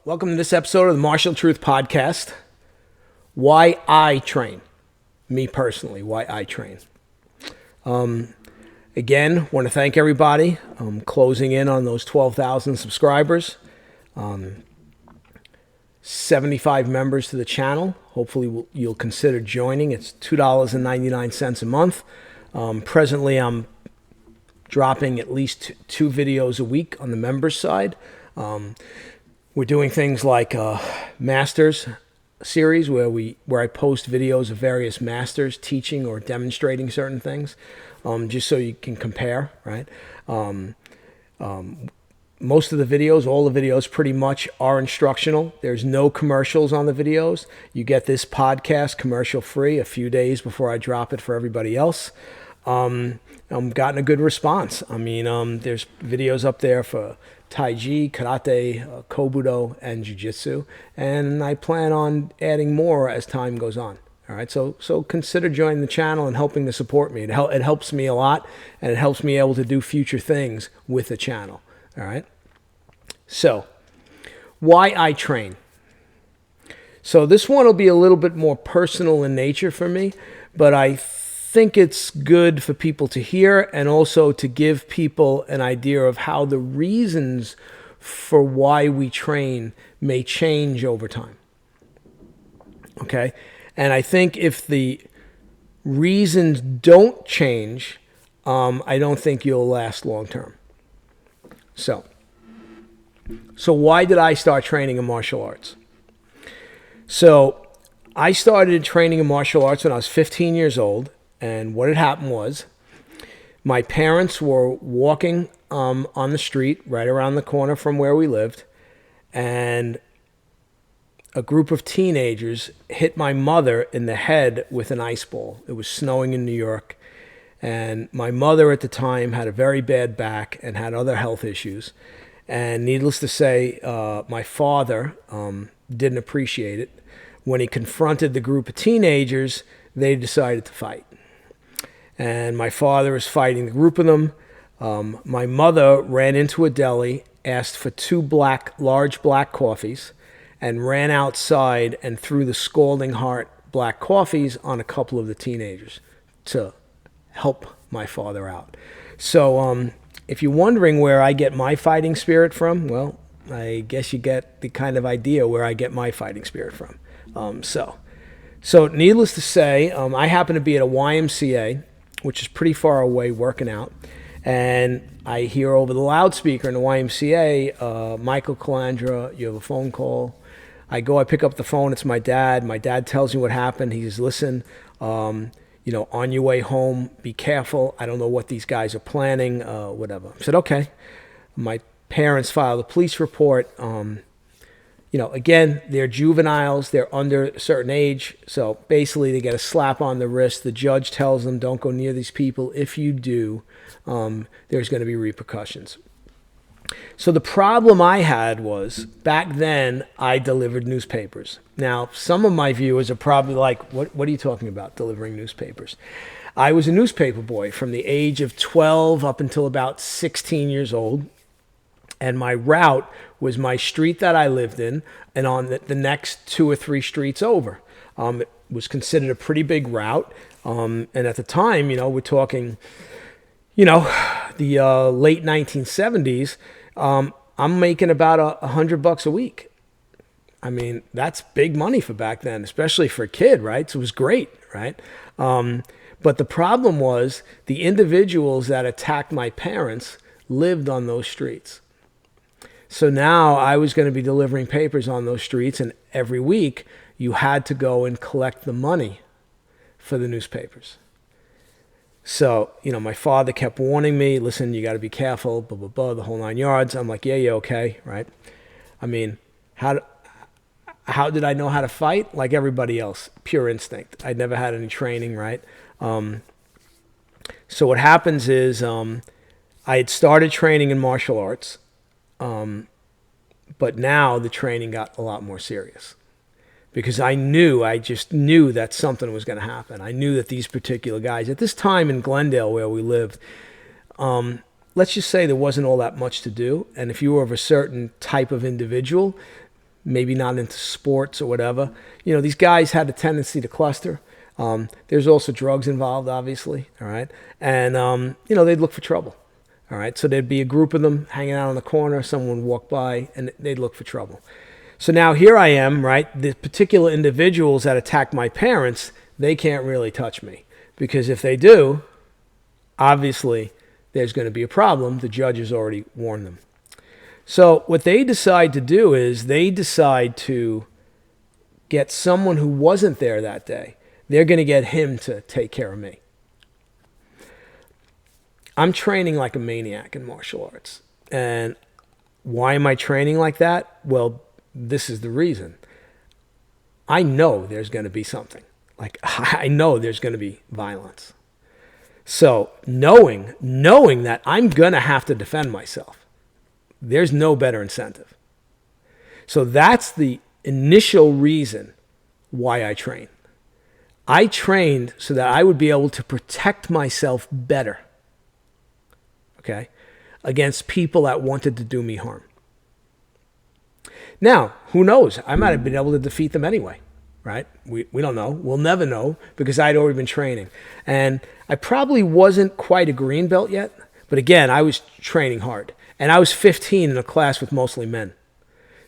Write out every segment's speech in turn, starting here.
Welcome to this episode of the Martial Truth Podcast. Why I train. Me personally, why I train. Again, want to thank everybody. Closing in on those 12,000 subscribers. 75 members to the channel. Hopefully you'll consider joining. It's $2.99 a month. Presently, I'm dropping at least two videos a week on the members side. We're doing things like Masters series where I post videos of various masters teaching or demonstrating certain things, just so you can compare, right? Most of the videos, all the videos pretty much are instructional. There's no commercials on the videos. You get this podcast commercial free a few days before I drop it for everybody else. I'm gotten a good response. I mean, there's videos up there for Tai Chi, Karate, Kobudo, and Jiu-Jitsu, and I plan on adding more as time goes on. All right, so consider joining the channel and helping to support me. It helps me a lot, and it helps me able to do future things with the channel. All right, so why I train. So this one will be a little bit more personal in nature for me, but I think it's good for people to hear and also to give people an idea of how the reasons for why we train may change over time. Okay? And I think if the reasons don't change, I don't think you'll last long term. So why did I start training in martial arts? So I started training in martial arts when I was 15 years old. And what had happened was my parents were walking on the street right around the corner from where we lived, and a group of teenagers hit my mother in the head with an ice ball. It was snowing in New York, and my mother at the time had a very bad back and had other health issues. And needless to say, my father didn't appreciate it. When he confronted the group of teenagers, they decided to fight. And my father was fighting the group of them. My mother ran into a deli, asked for two large black coffees, and ran outside and threw the scalding hot black coffees on a couple of the teenagers to help my father out. So if you're wondering where I get my fighting spirit from, well, I guess you get the kind of idea where I get my fighting spirit from. So needless to say, I happen to be at a YMCA, which is pretty far away, working out. And I hear over the loudspeaker in the YMCA, Michael Calandra, you have a phone call. I pick up the phone, it's my dad. My dad tells me what happened. He says, listen, on your way home, be careful. I don't know what these guys are planning, whatever. I said, okay. My parents filed a police report. Again, they're juveniles, they're under a certain age, so basically they get a slap on the wrist. The judge tells them, don't go near these people. If you do, there's going to be repercussions. So the problem I had was, back then, I delivered newspapers. Now, some of my viewers are probably like, what are you talking about, delivering newspapers? I was a newspaper boy from the age of 12 up until about 16 years old. And my route was my street that I lived in and on the next 2 or 3 streets over. It was considered a pretty big route. And at the time, we're talking, the late 1970s, I'm making about $100 a week. I mean, that's big money for back then, especially for a kid, right? So it was great, right? But the problem was the individuals that attacked my parents lived on those streets. So now I was going to be delivering papers on those streets, and every week you had to go and collect the money for the newspapers. So, my father kept warning me, listen, you got to be careful, blah, blah, blah, the whole 9 yards. I'm like, yeah, okay, right? I mean, how did I know how to fight? Like everybody else, pure instinct. I'd never had any training, right? So what happens is I had started training in martial arts. But now the training got a lot more serious because I just knew that something was going to happen. I knew that these particular guys at this time in Glendale where we lived, let's just say there wasn't all that much to do. And if you were of a certain type of individual, maybe not into sports or whatever. These guys had a tendency to cluster. There's also drugs involved, obviously, all right? And, they'd look for trouble, all right? So there'd be a group of them hanging out on the corner, someone would walk by, and they'd look for trouble. So now here I am, right? The particular individuals that attacked my parents, they can't really touch me. Because if they do, obviously, there's going to be a problem. The judge has already warned them. So what they decide to do is they decide to get someone who wasn't there that day. They're going to get him to take care of me. I'm training like a maniac in martial arts. And why am I training like that? Well, this is the reason. I know there's going to be something. Like, I know there's going to be violence. So knowing that I'm going to have to defend myself, there's no better incentive. So that's the initial reason why I train. I trained so that I would be able to protect myself better, okay, against people that wanted to do me harm. Now, who knows? I might have been able to defeat them anyway, right? We don't know. We'll never know because I'd already been training. And I probably wasn't quite a green belt yet, but again, I was training hard. And I was 15 in a class with mostly men.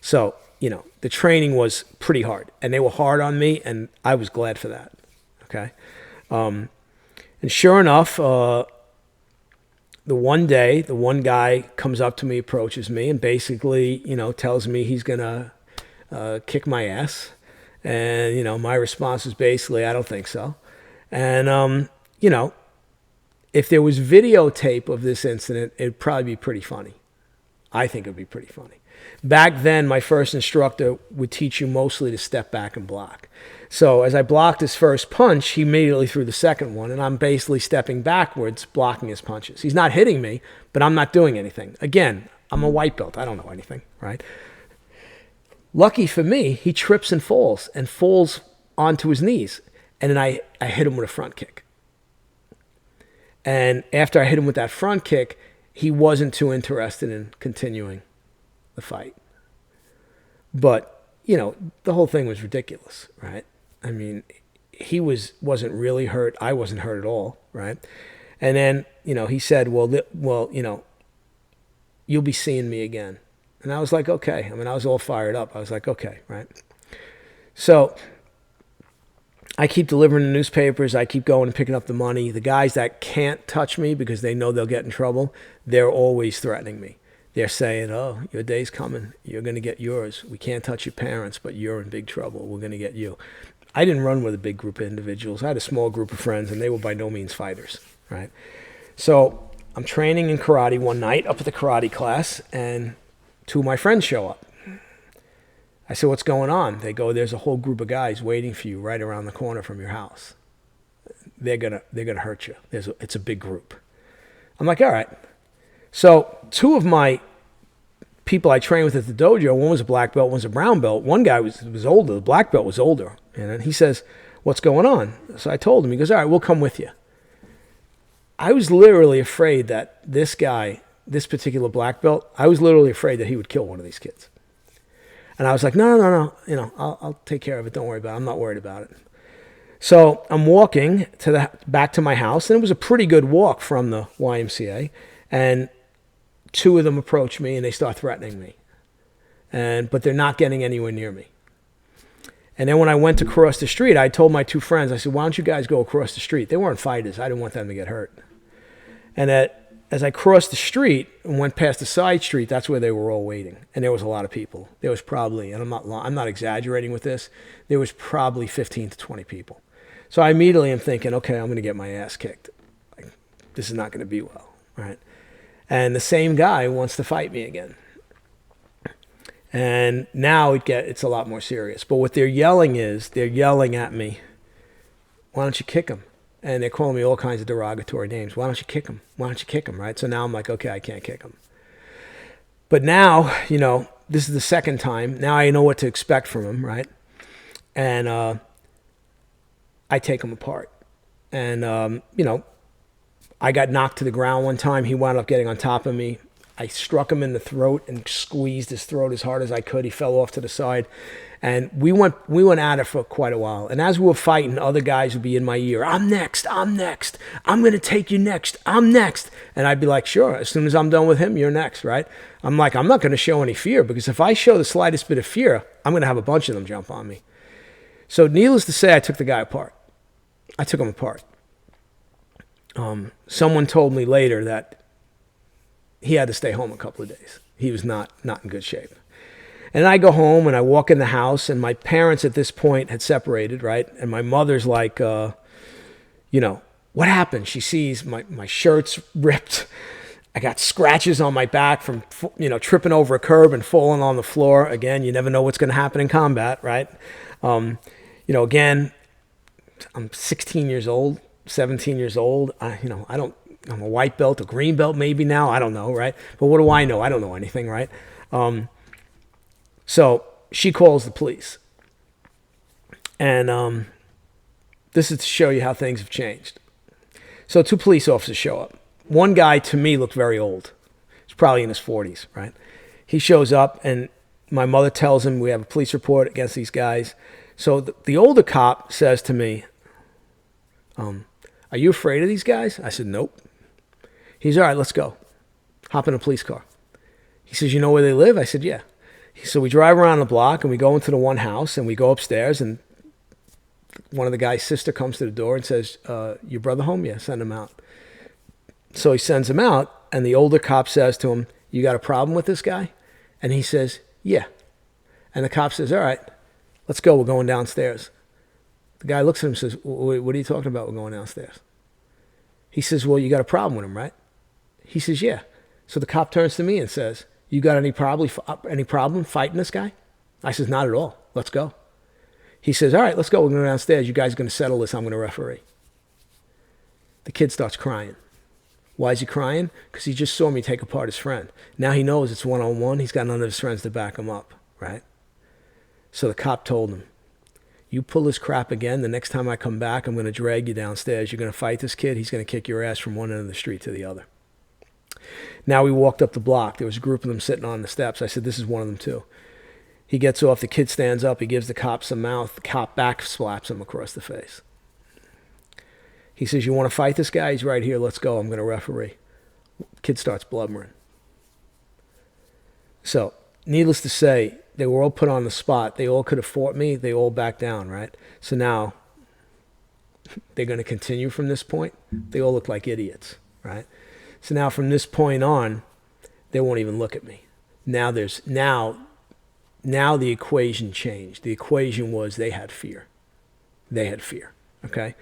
So, the training was pretty hard. And they were hard on me, and I was glad for that, okay? And sure enough, the one day, the one guy comes up to me, approaches me, and basically, tells me he's going to kick my ass. And, my response is basically, I don't think so. And, if there was videotape of this incident, it'd probably be pretty funny. I think it'd be pretty funny. Back then, my first instructor would teach you mostly to step back and block. So as I blocked his first punch, he immediately threw the second one, and I'm basically stepping backwards, blocking his punches. He's not hitting me, but I'm not doing anything. Again, I'm a white belt. I don't know anything, right? Lucky for me, he trips and falls onto his knees. And then I hit him with a front kick. And after I hit him with that front kick, he wasn't too interested in continuing the fight. But, the whole thing was ridiculous, right? I mean, he wasn't really hurt. I wasn't hurt at all, right? And then, he said, well, you'll be seeing me again. And I was like, okay. I mean, I was all fired up. I was like, okay, right? So I keep delivering the newspapers. I keep going and picking up the money. The guys that can't touch me because they know they'll get in trouble, they're always threatening me. They're saying, oh, your day's coming. You're going to get yours. We can't touch your parents, but you're in big trouble. We're going to get you. I didn't run with a big group of individuals. I had a small group of friends, and they were by no means fighters, right? So I'm training in karate one night up at the karate class, and two of my friends show up. I said, what's going on? They go, there's a whole group of guys waiting for you right around the corner from your house. They're gonna hurt you. It's a big group. I'm like, all right. So two of my people I trained with at the dojo, one was a black belt, one was a brown belt. One guy was older. The black belt was older. And then he says, what's going on? So I told him. He goes, all right, we'll come with you. I was literally afraid that this guy, this particular black belt, I was literally afraid that he would kill one of these kids. And I was like, no. I'll take care of it. Don't worry about it. I'm not worried about it. So I'm walking back to my house, and it was a pretty good walk from the YMCA. And two of them approach me, and they start threatening me. But they're not getting anywhere near me. And then when I went to cross the street, I told my two friends, I said, why don't you guys go across the street? They weren't fighters. I didn't want them to get hurt. And as I crossed the street and went past the side street, that's where they were all waiting. And there was a lot of people. There was probably, and I'm not exaggerating with this, there was probably 15 to 20 people. So I immediately am thinking, okay, I'm going to get my ass kicked. Like, this is not going to be well, right? And the same guy wants to fight me again. And now it's a lot more serious. But what they're yelling at me, why don't you kick him? And they're calling me all kinds of derogatory names. Why don't you kick him? Why don't you kick him, right? So now I'm like, okay, I can't kick him. But now, this is the second time. Now I know what to expect from him, right? And I take him apart. And, I got knocked to the ground one time. He wound up getting on top of me. I struck him in the throat and squeezed his throat as hard as I could. He fell off to the side. And we went at it for quite a while. And as we were fighting, other guys would be in my ear. I'm next. I'm next. I'm going to take you next. I'm next. And I'd be like, sure. As soon as I'm done with him, you're next, right? I'm like, I'm not going to show any fear, because if I show the slightest bit of fear, I'm going to have a bunch of them jump on me. So needless to say, I took the guy apart. I took him apart. Someone told me later that he had to stay home a couple of days. He was not in good shape. And I go home and I walk in the house, and my parents at this point had separated, right? And my mother's like, what happened? She sees my shirt's ripped. I got scratches on my back from, tripping over a curb and falling on the floor. Again, you never know what's going to happen in combat, right? Again, I'm 16 years old, 17 years old. I'm a white belt, a green belt maybe now. I don't know, right? But what do I know? I don't know anything, right? So she calls the police. And this is to show you how things have changed. So 2 police officers show up. One guy, to me, looked very old. He's probably in his 40s, right? He shows up, and my mother tells him we have a police report against these guys. So the older cop says to me, are you afraid of these guys? I said, nope. He's, all right, let's go. Hop in a police car. He says, you know where they live? I said, yeah. So we drive around the block, and we go into the one house, and we go upstairs, and one of the guy's sister comes to the door and says, your brother home? Yeah, send him out. So he sends him out, and the older cop says to him, you got a problem with this guy? And he says, yeah. And the cop says, all right, let's go. We're going downstairs. The guy looks at him and says, what are you talking about? We're going downstairs. He says, well, you got a problem with him, right? He says, yeah. So the cop turns to me and says, you got any problem fighting this guy? I says, not at all. Let's go. He says, all right, let's go. We're going downstairs. You guys are going to settle this. I'm going to referee. The kid starts crying. Why is he crying? Because he just saw me take apart his friend. Now he knows it's one-on-one. He's got none of his friends to back him up, right? So the cop told him, you pull this crap again, the next time I come back, I'm going to drag you downstairs. You're going to fight this kid. He's going to kick your ass from one end of the street to the other. Now we walked up the block. There was a group of them sitting on the steps. I said, this is one of them too. He gets off. The kid stands up. He gives the cop some mouth. The cop back slaps him across the face. He says, you want to fight this guy? He's right here. Let's go. I'm going to referee. Kid starts blubbering. So, needless to say, they were all put on the spot. They all could have fought me. They all backed down, right? So now, they're going to continue from this point. They all look like idiots, right? So now from this point on, they won't even look at me. Now the equation changed. The equation was they had fear. They had fear, okay?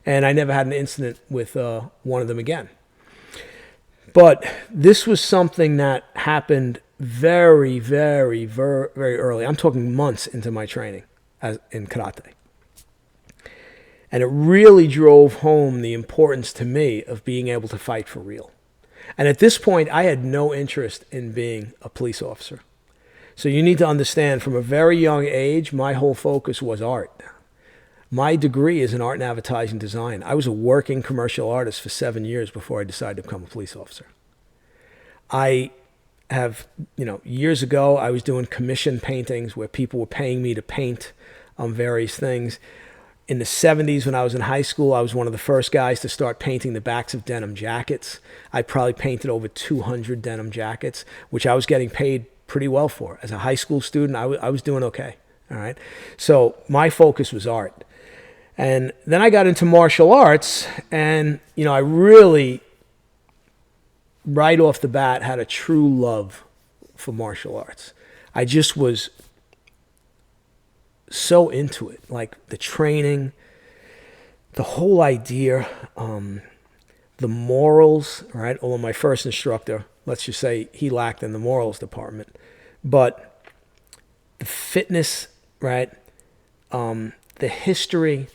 And I never had an incident with one of them again. But this was something that happened very, very, very, very early. I'm talking months into my training in karate. And it really drove home the importance to me of being able to fight for real. And at this point, I had no interest in being a police officer. So you need to understand, from a very young age, my whole focus was art. My degree is in art and advertising design. I was a working commercial artist for 7 years before I decided to become a police officer. I have, years ago, I was doing commission paintings where people were paying me to paint on various things. In the 70s, when I was in high school, I was one of the first guys to start painting the backs of denim jackets. I probably painted over 200 denim jackets, which I was getting paid pretty well for. As a high school student, I was doing okay, all right? So my focus was art. And then I got into martial arts, and, I really, right off the bat, had a true love for martial arts. I just was so into it, like the training, the whole idea, the morals, right? Although my first instructor, let's just say he lacked in the morals department, but the fitness, right? The history,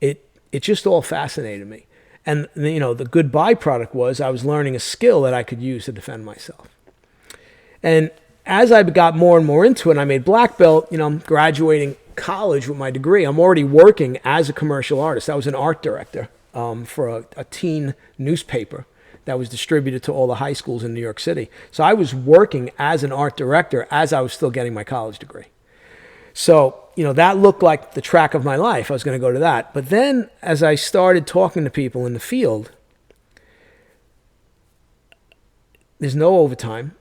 it just all fascinated me. And, the good byproduct was I was learning a skill that I could use to defend myself. And as I got more and more into it, and I made black belt, I'm graduating college with my degree. I'm already working as a commercial artist. I was an art director for a teen newspaper that was distributed to all the high schools in New York City. So I was working as an art director as I was still getting my college degree. So, that looked like the track of my life. I was going to go to that. But then as I started talking to people in the field, there's no overtime.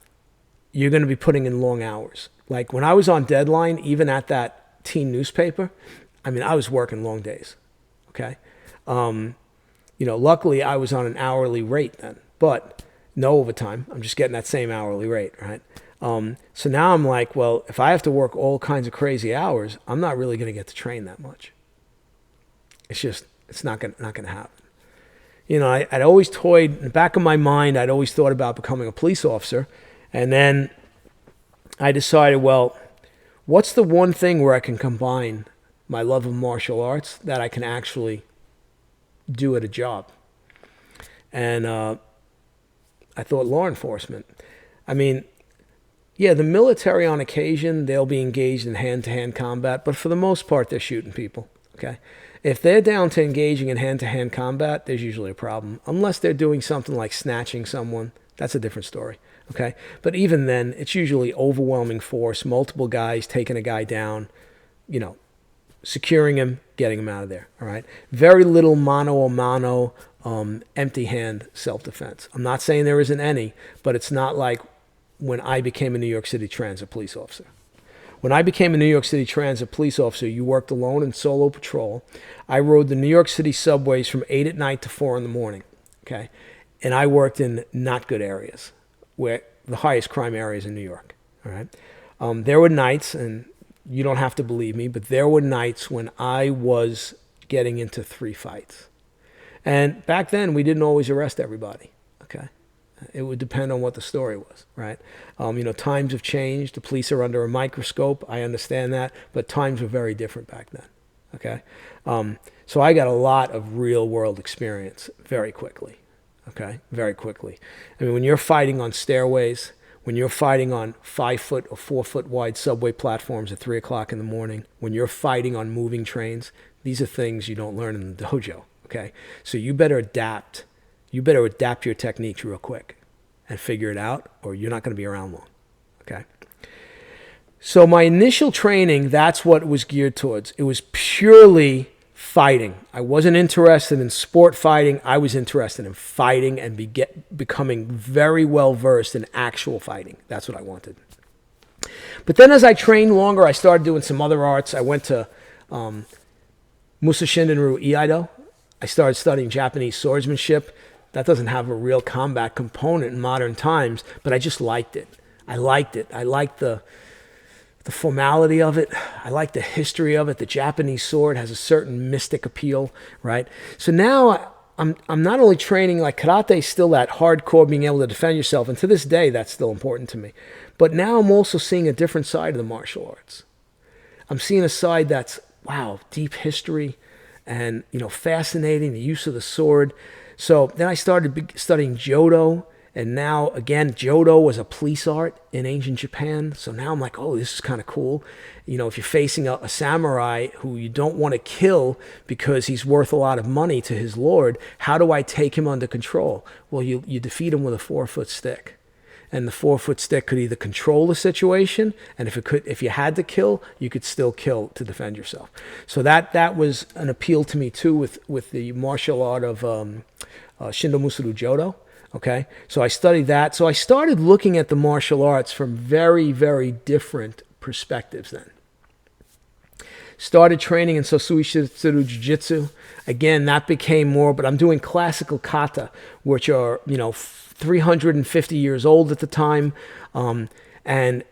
You're going to be putting in long hours. Like when I was on deadline, even at that teen newspaper, I was working long days. Okay. Luckily I was on an hourly rate then, but no overtime. I'm just getting that same hourly rate, right? So now I'm like, well, if I have to work all kinds of crazy hours, I'm not really going to get to train that much. It's not going to happen. I'd always toyed in the back of my mind. I'd always thought about becoming a police officer. And then I decided, well, what's the one thing where I can combine my love of martial arts that I can actually do at a job? And I thought law enforcement. Yeah, the military on occasion, they'll be engaged in hand-to-hand combat, but for the most part, they're shooting people, okay? If they're down to engaging in hand-to-hand combat, there's usually a problem. Unless they're doing something like snatching someone, that's a different story, okay? But even then, it's usually overwhelming force, multiple guys taking a guy down, securing him, getting him out of there, all right? Very little mano a mano, empty hand self-defense. I'm not saying there isn't any, but it's not like when I became a New York City Transit police officer. When I became a New York City Transit police officer, you worked alone in solo patrol. I rode the New York City subways from 8 at night to 4 in the morning, okay? And I worked in not good areas, where the highest crime areas in New York, all right? There were nights, and you don't have to believe me, but there were nights when I was getting into 3 fights. And back then, we didn't always arrest everybody, okay? It would depend on what the story was, right? Times have changed. The police are under a microscope. I understand that, but times were very different back then, okay? So I got a lot of real-world experience very quickly, okay? Very quickly. When you're fighting on stairways, when you're fighting on 5-foot or 4-foot wide subway platforms at 3 o'clock in the morning, when you're fighting on moving trains, these are things you don't learn in the dojo, okay? So you better adapt. You better adapt your techniques real quick and figure it out, or you're not going to be around long, okay? So my initial training, that's what it was geared towards. It was purely fighting. I wasn't interested in sport fighting. I was interested in fighting and becoming very well versed in actual fighting. That's what I wanted. But then as I trained longer, I started doing some other arts. I went to Musa Shinrin-ryu Iaido. I started studying Japanese swordsmanship. That doesn't have a real combat component in modern times, but I just liked it. I liked it. I liked the formality of it. I liked the history of it. The Japanese sword has a certain mystic appeal, right? So now I'm not only training, like karate is still that hardcore being able to defend yourself, and to this day that's still important to me. But now I'm also seeing a different side of the martial arts. I'm seeing a side that's, wow, deep history and, fascinating, the use of the sword. So then I started studying Jodo, and now, again, Jodo was a police art in ancient Japan. So now I'm like, oh, this is kind of cool. If you're facing a samurai who you don't want to kill because he's worth a lot of money to his lord, how do I take him under control? Well, you defeat him with a 4-foot stick. And the 4-foot stick could either control the situation, and if you had to kill, you could still kill to defend yourself. So that was an appeal to me too with the martial art of Shindo Musuru Jodo. Okay, so I studied that. So I started looking at the martial arts from very, very different perspectives then. Started training in Sosui Shitsuru Jiu-Jitsu. Again, that became more, but I'm doing classical kata, which are, 350 years old at the time. And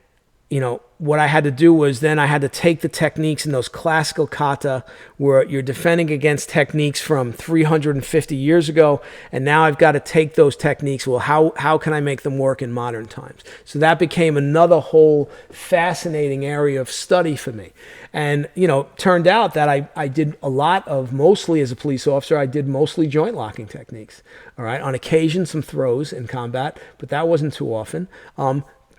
what I had to do was then I had to take the techniques in those classical kata where you're defending against techniques from 350 years ago, and now I've got to take those techniques. Well, how can I make them work in modern times? So that became another whole fascinating area of study for me. And, turned out that I did a lot of, mostly as a police officer, I did mostly joint locking techniques. All right. On occasion, some throws in combat, but that wasn't too often.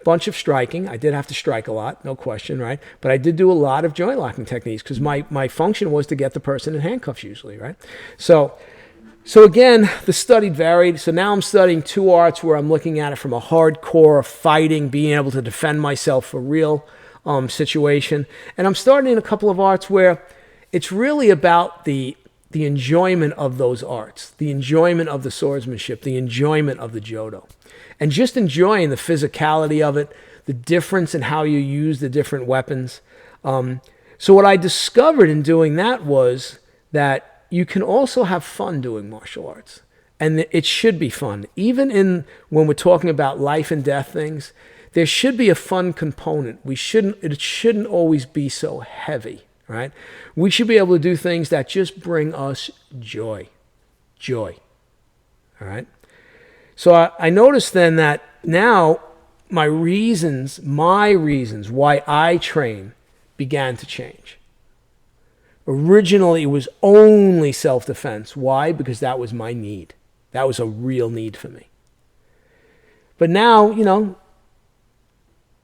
Bunch of striking. I did have to strike a lot, no question, right? But I did do a lot of joint locking techniques because my function was to get the person in handcuffs usually, right? So So again, the study varied. So now I'm studying two arts where I'm looking at it from a hardcore fighting, being able to defend myself for real situation. And I'm starting in a couple of arts where it's really about the enjoyment of those arts, the enjoyment of the swordsmanship, the enjoyment of the Jodo, and just enjoying the physicality of it, the difference in how you use the different weapons. So what I discovered in doing that was that you can also have fun doing martial arts. And it should be fun. Even when we're talking about life and death things, there should be a fun component. It shouldn't always be so heavy, right? We should be able to do things that just bring us joy. Joy. All right? So I noticed then that now my reasons why I train began to change. Originally, it was only self-defense. Why? Because that was my need. That was a real need for me. But now,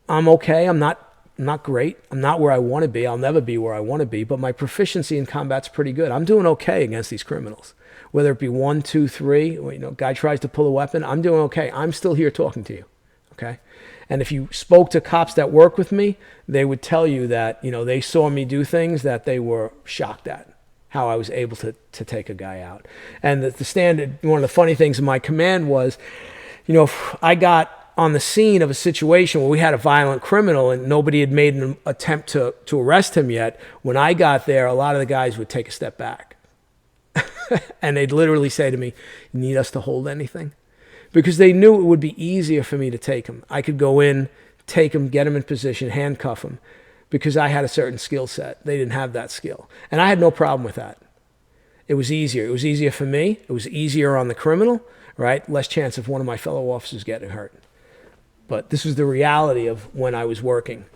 I'm okay. I'm not great. I'm not where I want to be. I'll never be where I want to be. But my proficiency in combat's pretty good. I'm doing okay against these criminals. Whether it be 1, 2, 3, or, guy tries to pull a weapon, I'm doing okay. I'm still here talking to you. Okay? And if you spoke to cops that work with me, they would tell you that, they saw me do things that they were shocked at, how I was able to take a guy out. And the standard, one of the funny things in my command was, I got on the scene of a situation where we had a violent criminal and nobody had made an attempt to arrest him yet. When I got there, a lot of the guys would take a step back. And they'd literally say to me, "You need us to hold anything?" Because they knew it would be easier for me to take him. I could go in, take him, get him in position, handcuff him, because I had a certain skill set. They didn't have that skill. And I had no problem with that. It was easier. It was easier for me. It was easier on the criminal, right? Less chance of one of my fellow officers getting hurt. But this was the reality of when I was working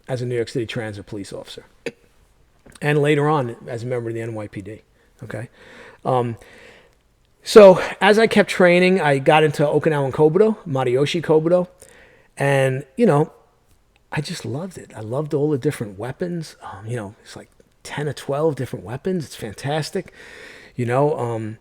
as a New York City Transit police officer. And later on, as a member of the NYPD, okay? So as I kept training, I got into Okinawan Kobudo, Mariyoshi Kobudo, and, I just loved it. I loved all the different weapons. It's like 10 or 12 different weapons. It's fantastic. The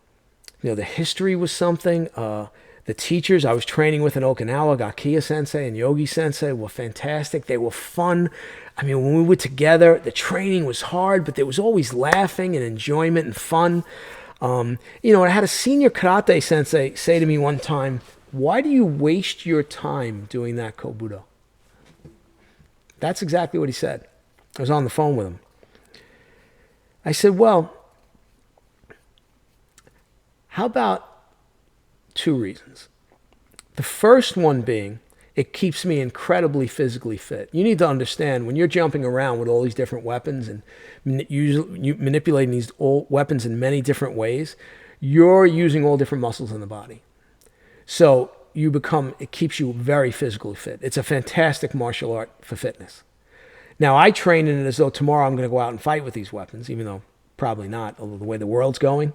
history was something. The teachers I was training with in Okinawa, Gakiya Sensei and Yogi Sensei, were fantastic. They were fun. I mean, when we were together, the training was hard, but there was always laughing and enjoyment and fun. I had a senior karate sensei say to me one time, "Why do you waste your time doing that Kobudo?" That's exactly what he said. I was on the phone with him. I said, well, how about 2 reasons? The first one being, it keeps me incredibly physically fit. You need to understand, when you're jumping around with all these different weapons and manipulating these weapons in many different ways, you're using all different muscles in the body. So it keeps you very physically fit. It's a fantastic martial art for fitness. Now, I train in it as though tomorrow I'm going to go out and fight with these weapons, even though probably not, although the way the world's going,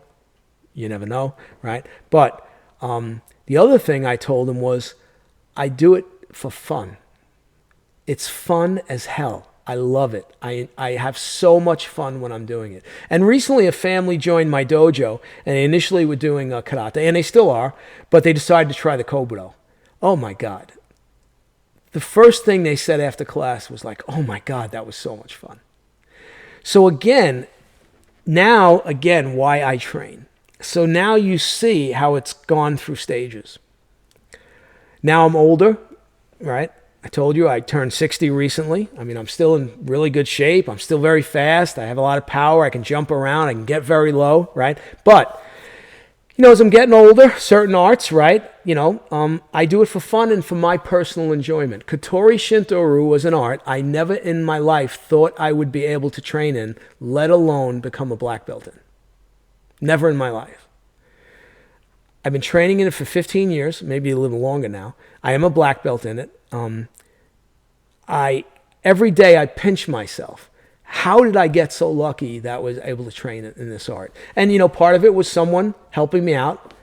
you never know, right? But the other thing I told him was, I do it for fun. It's fun as hell. I love it. I have so much fun when I'm doing it. And recently a family joined my dojo, and they initially were doing karate, and they still are, but they decided to try the Kobudo. Oh my God. The first thing they said after class was like, oh my God, that was so much fun. So again, why I train. So now you see how it's gone through stages. Now I'm older, right? I told you I turned 60 recently. I mean, I'm still in really good shape. I'm still very fast. I have a lot of power. I can jump around. I can get very low, right? But, as I'm getting older, certain arts, right? I do it for fun and for my personal enjoyment. Kotori Shinto-ryu was an art I never in my life thought I would be able to train in, let alone become a black belt in. Never in my life. I've been training in it for 15 years, maybe a little longer now. I am a black belt in it. Every day I pinch myself. How did I get so lucky that I was able to train in this art? And, part of it was someone helping me out,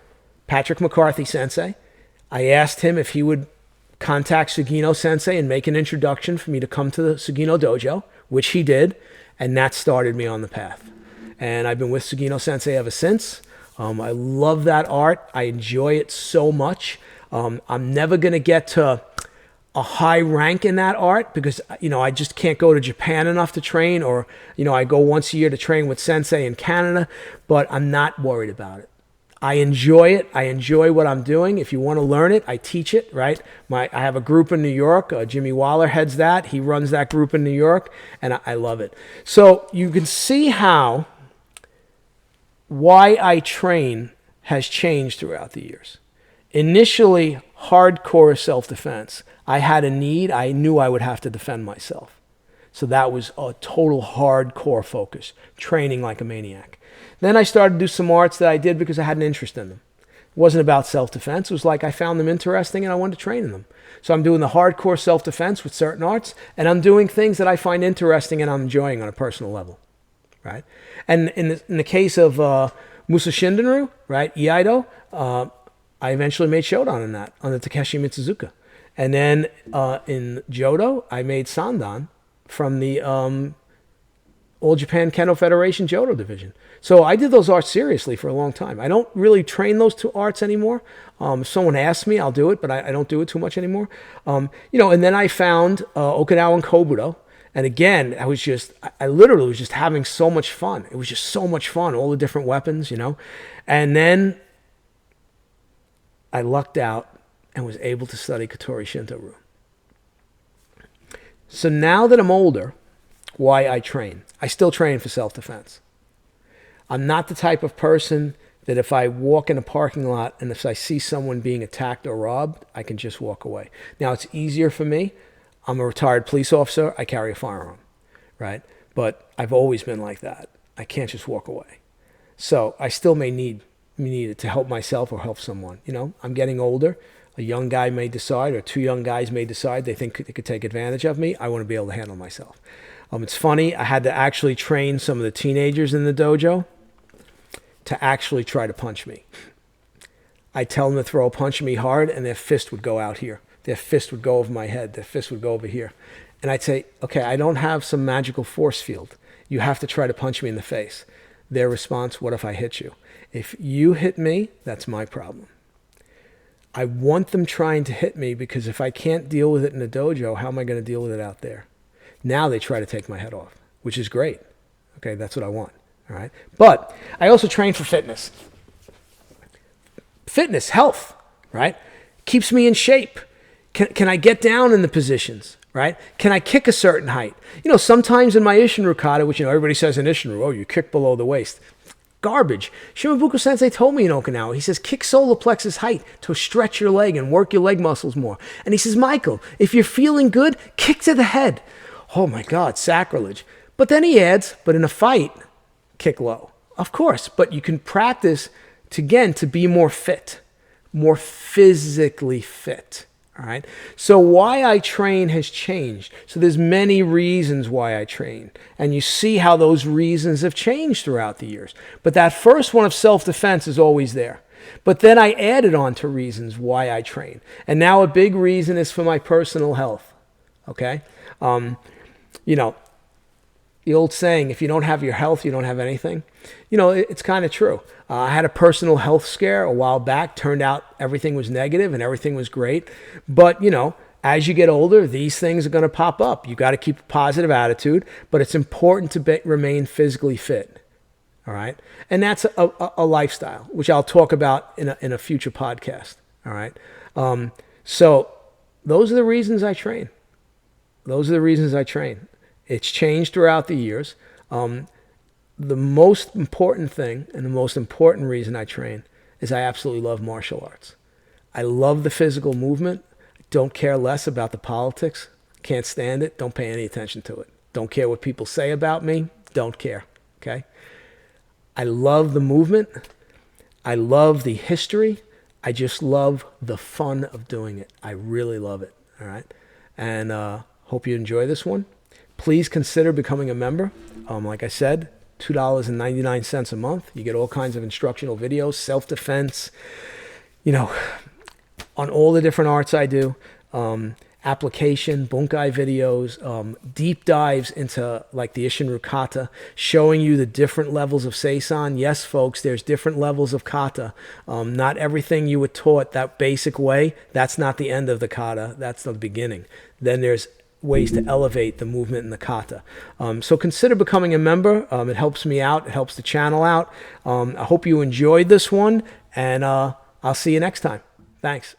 Patrick McCarthy Sensei. I asked him if he would contact Sugino Sensei and make an introduction for me to come to the Sugino Dojo, which he did, and that started me on the path. And I've been with Sugino Sensei ever since. I love that art. I enjoy it so much. I'm never going to get to a high rank in that art because, I just can't go to Japan enough to train, or, I go once a year to train with Sensei in Canada, but I'm not worried about it. I enjoy it. I enjoy what I'm doing. If you want to learn it, I teach it, right? I have a group in New York. Jimmy Waller heads that. He runs that group in New York, and I love it. So you can see how why I train has changed throughout the years. Initially, hardcore self-defense. I had a need. I knew I would have to defend myself. So that was a total hardcore focus, training like a maniac. Then I started to do some arts that I did because I had an interest in them. It wasn't about self-defense. It was like I found them interesting and I wanted to train in them. So I'm doing the hardcore self-defense with certain arts, and I'm doing things that I find interesting and I'm enjoying on a personal level, right? And in the case of Musa Shindenru, right, Iaido, I eventually made Shodan in that, on the Takeshi Mitsuzuka. And then in Jodo, I made Sandan from the All Japan Kendo Federation Jodo division. So I did those arts seriously for a long time. I don't really train those two arts anymore. If someone asks me, I'll do it, but I don't do it too much anymore. And then I found Okinawan Kobudo. And again, I literally was just having so much fun. It was just so much fun, all the different weapons, And then I lucked out and was able to study Katori Shinto-ryu. So now that I'm older, why I train. I still train for self-defense. I'm not the type of person that if I walk in a parking lot and if I see someone being attacked or robbed, I can just walk away. Now, it's easier for me. I'm a retired police officer. I carry a firearm, right? But I've always been like that. I can't just walk away. So I still may need it to help myself or help someone. I'm getting older. A young guy may decide, or two young guys may decide they think they could take advantage of me. I want to be able to handle myself. It's funny. I had to actually train some of the teenagers in the dojo to actually try to punch me. I tell them to throw a punch at me hard, and their fist would go out here. Their fist would go over my head. Their fist would go over here. And I'd say, okay, I don't have some magical force field. You have to try to punch me in the face. Their response, what if I hit you? If you hit me, that's my problem. I want them trying to hit me because if I can't deal with it in the dojo, how am I going to deal with it out there? Now they try to take my head off, which is great. Okay, that's what I want. All right. But I also train for fitness. Fitness, health, right? Keeps me in shape. Can I get down in the positions, right? Can I kick a certain height? Sometimes in my Ishinru kata, which, everybody says in Ishinru, oh, you kick below the waist. Garbage. Shimabuku Sensei told me in Okinawa, he says, kick solar plexus height to stretch your leg and work your leg muscles more. And he says, Michael, if you're feeling good, kick to the head. Oh my God, sacrilege. But then he adds, but in a fight, kick low. Of course, but you can practice to be more fit, more physically fit. All right. So why I train has changed. So there's many reasons why I train. And you see how those reasons have changed throughout the years. But that first one of self-defense is always there. But then I added on to reasons why I train. And now a big reason is for my personal health. Okay. The old saying, if you don't have your health, you don't have anything. It's kind of true. I had a personal health scare a while back. Turned out everything was negative and everything was great. But, as you get older, these things are going to pop up. You got to keep a positive attitude, but it's important to remain physically fit. All right. And that's a lifestyle, which I'll talk about in a future podcast. All right. So those are the reasons I train. It's changed throughout the years. The most important thing and the most important reason I train is I absolutely love martial arts. I love the physical movement. Don't care less about the politics. Can't stand it. Don't pay any attention to it. Don't care what people say about me. Don't care. Okay? I love the movement. I love the history. I just love the fun of doing it. I really love it. All right? And hope you enjoy this one. Please consider becoming a member. Like I said, $2.99 a month. You get all kinds of instructional videos, self-defense, on all the different arts I do. application, bunkai videos, deep dives into like the Ishinru kata, showing you the different levels of Seisan. Yes, folks, there's different levels of kata. Not everything you were taught that basic way, that's not the end of the kata, that's the beginning. Then there's ways to elevate the movement in the kata. So consider becoming a member. It helps me out. It helps the channel out. I hope you enjoyed this one, and I'll see you next time. Thanks.